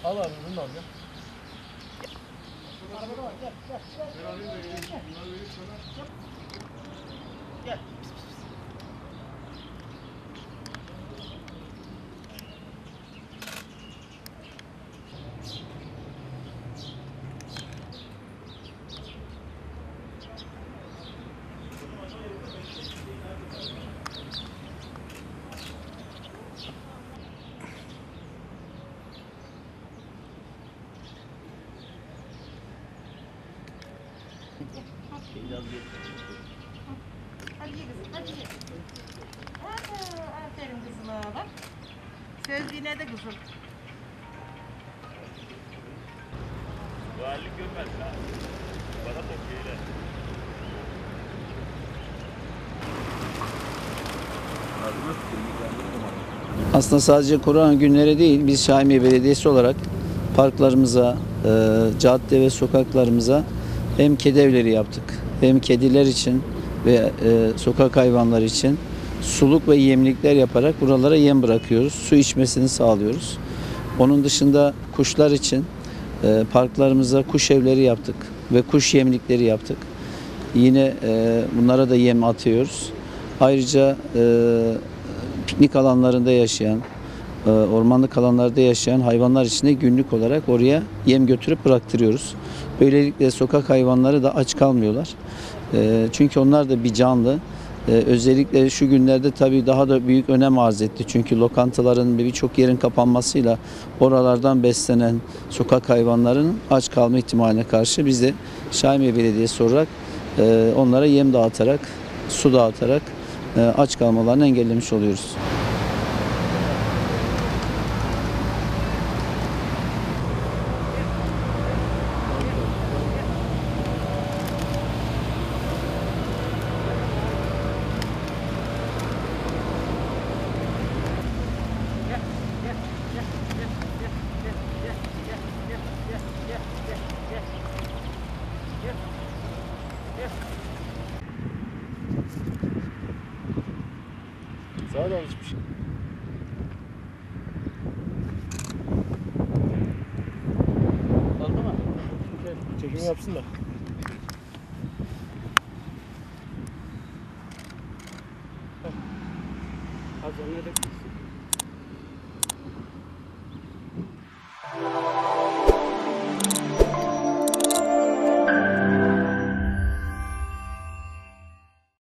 Al abi bunu da al ya. Arabada var. Gel. Hadi ye kızım, hadi ye. Aferin kızıma bak. Söz dinledi kızım. Valilik görmez ha. Bana toplayla. Aslında sadece korona günleri değil, biz Şahimiye Belediyesi olarak parklarımıza, cadde ve sokaklarımıza hem kedi evleri yaptık, hem kediler için ve sokak hayvanları için suluk ve yemlikler yaparak buralara yem bırakıyoruz. Su içmesini sağlıyoruz. Onun dışında kuşlar için parklarımıza kuş evleri yaptık ve kuş yemlikleri yaptık. Yine bunlara da yem atıyoruz. Ayrıca piknik alanlarında yaşayan, ormanlık alanlarda yaşayan hayvanlar için de günlük olarak oraya yem götürüp bıraktırıyoruz. Böylelikle sokak hayvanları da aç kalmıyorlar. Çünkü onlar da bir canlı. Özellikle şu günlerde tabii daha da büyük önem arz etti. Çünkü lokantaların birçok yerin kapanmasıyla oralardan beslenen sokak hayvanlarının aç kalma ihtimaline karşı biz de Şahimiye Belediyesi olarak onlara yem dağıtarak, su dağıtarak aç kalmalarını engellemiş oluyoruz. Sağa da alışmış. Oldu mu? Çekimi yapsın da. Az önce de